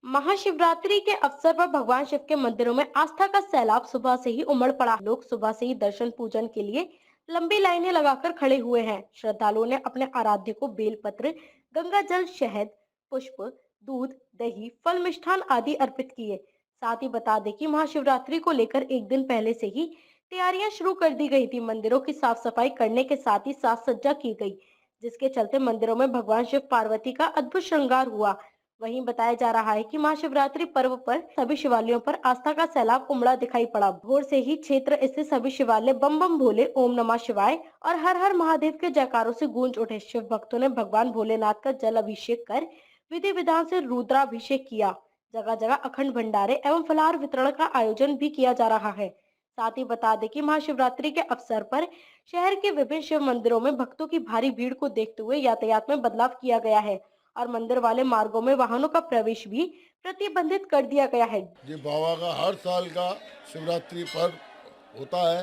महाशिवरात्रि के अवसर पर भगवान शिव के मंदिरों में आस्था का सैलाब सुबह से ही उमड़ पड़ा। लोग सुबह से ही दर्शन पूजन के लिए लंबी लाइनें लगाकर खड़े हुए हैं। श्रद्धालुओं ने अपने आराध्य को बेलपत्र, गंगा जल, शहद, पुष्प, दूध, दही, फल, मिष्ठान आदि अर्पित किए। साथ ही बता दें कि महाशिवरात्रि को लेकर एक दिन पहले से ही तैयारियां शुरू कर दी गई थी। मंदिरों की साफ सफाई करने के साथ ही साज सज्जा की गई, जिसके चलते मंदिरों में भगवान शिव पार्वती का अद्भुत श्रृंगार हुआ। वहीं बताया जा रहा है कि महाशिवरात्रि पर्व पर सभी शिवालयों पर आस्था का सैलाब उमड़ा दिखाई पड़ा। भोर से ही क्षेत्र स्थित सभी शिवालय बम बम भोले, ओम नमः शिवाय और हर हर महादेव के जयकारों से गूंज उठे। शिव भक्तों ने भगवान भोलेनाथ का जल अभिषेक कर विधि विधान से रुद्राभिषेक किया। जगह जगह अखंड भंडारे एवं फलाहार वितरण का आयोजन भी किया जा रहा है। साथ ही बता दें कि महाशिवरात्रि के अवसर पर शहर के विभिन्न शिव मंदिरों में भक्तों की भारी भीड़ को देखते हुए यातायात में बदलाव किया गया है और मंदिर वाले मार्गों में वाहनों का प्रवेश भी प्रतिबंधित कर दिया गया है। ये बाबा का हर साल का शिवरात्रि पर्व होता है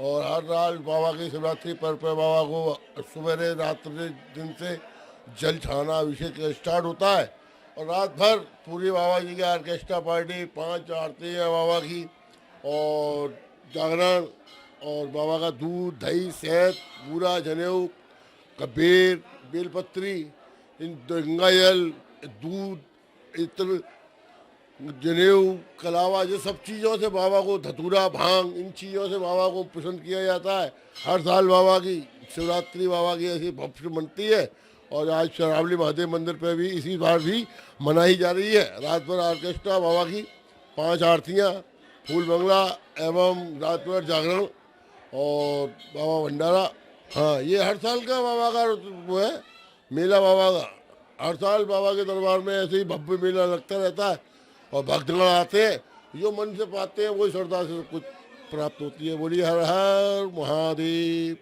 और हर साल बाबा की शिवरात्रि पर्व पर बाबा को सवेरे रात्रि दिन से जल चढ़ाना अभिषेक स्टार्ट होता है और रात भर पूरी बाबा जी की ऑर्केस्ट्रा पार्टी 5 आरती है बाबा की और जागरण और बाबा का दूध, दही, शहद, पूरा जनेऊ, कबीर, बेलपत्री, इन गंगा जल, दूध, इत्र, जनेऊ, कलावा, ये सब चीज़ों से बाबा को, धतूरा, भांग, इन चीज़ों से बाबा को प्रसन्न किया जाता है। हर साल बाबा की शिवरात्रि बाबा की ऐसी भव्य मनती है और आज शरावली महादेव मंदिर पे भी इसी बार भी मनाई जा रही है। रात भर ऑर्केस्ट्रा बाबा की 5 आरतियाँ, फूल बंगला एवं रात भर जागरण और बाबा भंडारा। हाँ, ये हर साल का बाबा का वो है मेला बाबा का। हर साल बाबा के दरबार में ऐसे ही भव्य मेला लगता रहता है और भक्तगण आते हैं, जो मन से पाते हैं वही श्रद्धा से कुछ प्राप्त होती है। बोलिए हर हर महादेव।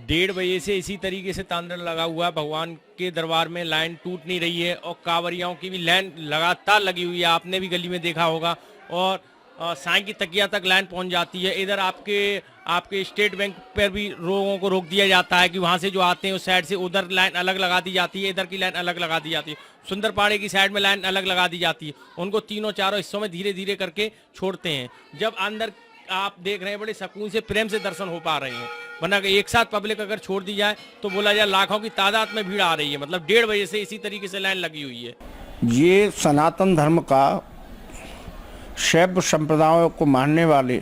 1:30 बजे से इसी तरीके से तांडव लगा हुआ है। भगवान के दरबार में लाइन टूट नहीं रही है और कांवरियाओं की भी लाइन लगातार लगी हुई है। आपने भी गली में देखा होगा और साईं की तकिया तक लाइन पहुंच जाती है। इधर आपके स्टेट बैंक पर भी लोगों को रोक दिया जाता है कि वहां से जो आते हैं उस साइड से उधर लाइन अलग लगा दी जाती है, इधर की लाइन अलग लगा दी जाती है। सुंदरपाड़े की साइड में लाइन अलग लगा दी जाती है। उनको तीनों चारों हिस्सों में धीरे धीरे करके छोड़ते हैं। जब अंदर आप देख रहे हैं बड़े सुकून से, प्रेम से दर्शन हो पा रहे हैं, वरना एक साथ पब्लिक अगर छोड़ दी जाए तो बोला जाए लाखों की तादाद में भीड़ आ रही है। मतलब 1:30 बजे से इसी तरीके से लाइन लगी हुई है। ये सनातन धर्म का शैव संप्रदायों को मानने वाले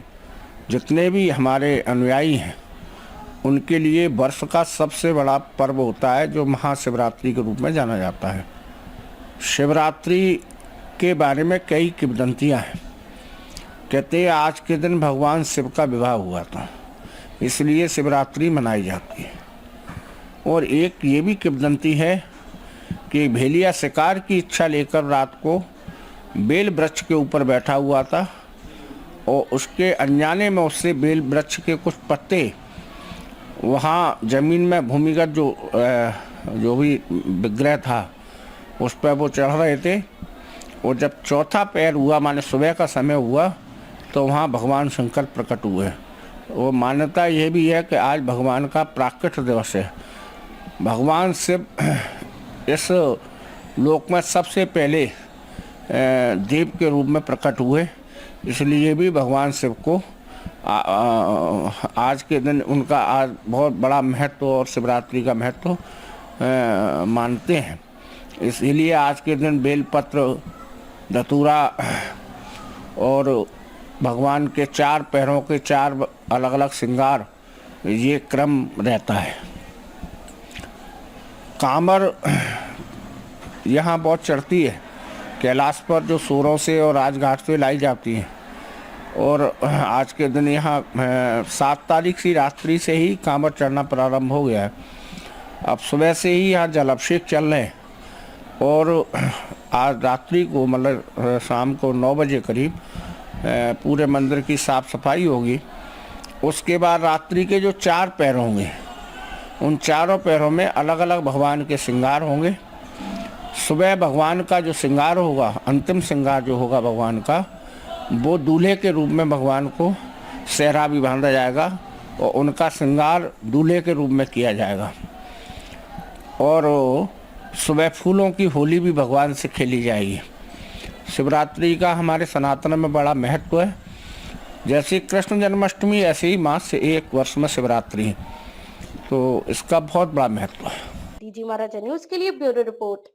जितने भी हमारे अनुयायी हैं उनके लिए वर्ष का सबसे बड़ा पर्व होता है जो महाशिवरात्रि के रूप में जाना जाता है। शिवरात्रि के बारे में कई किंवदंतियाँ हैं। कहते हैं आज के दिन भगवान शिव का विवाह हुआ था, इसलिए शिवरात्रि मनाई जाती है। और एक ये भी किंवदंती है कि भेलिया शिकार की इच्छा लेकर रात को बेल वृक्ष के ऊपर बैठा हुआ था और उसके अनजाने में उससे बेल वृक्ष के कुछ पत्ते वहाँ जमीन में भूमिगत जो भी विग्रह था उस पर वो चढ़ रहे थे। और जब चौथा पैर हुआ, माने सुबह का समय हुआ, तो वहाँ भगवान शंकर प्रकट हुए। वो मान्यता यह भी है कि आज भगवान का प्राकट्य दिवस है। भगवान शिव इस लोक में सबसे पहले देव के रूप में प्रकट हुए, इसलिए भी भगवान शिव को आज के दिन उनका आज बहुत बड़ा महत्व और शिवरात्रि का महत्व मानते हैं। इसीलिए आज के दिन बेलपत्र, धतूरा और भगवान के 4 पैरों के 4 अलग अलग श्रृंगार, ये क्रम रहता है। कांवर यहाँ बहुत चढ़ती है। कैलाश पर जो सूरों से और राजघाट से लाई जाती हैं और आज के दिन यहाँ 7 तारीख की रात्रि से ही कांवर चढ़ना प्रारंभ हो गया है। अब सुबह से ही यहाँ जल अभिषेक चल रहे हैं और आज रात्रि को मतलब शाम को 9 बजे करीब पूरे मंदिर की साफ सफाई होगी। उसके बाद रात्रि के जो 4 पैर होंगे उन चारों पैरों में अलग अलग भगवान के श्रृंगार होंगे। सुबह भगवान का जो श्रृंगार होगा, अंतिम श्रृंगार जो होगा भगवान का, वो दूल्हे के रूप में भगवान को सेहरा भी बांधा जाएगा और उनका श्रृंगार दूल्हे के रूप में किया जाएगा। और सुबह फूलों की होली भी भगवान से खेली जाएगी। शिवरात्रि का हमारे सनातन में बड़ा महत्व है। जैसे कृष्ण जन्माष्टमी ऐसे ही मास से एक वर्ष में शिवरात्रि है, तो इसका बहुत बड़ा महत्व है। डीजी महाराजा न्यूज के लिए ब्यूरो रिपोर्ट।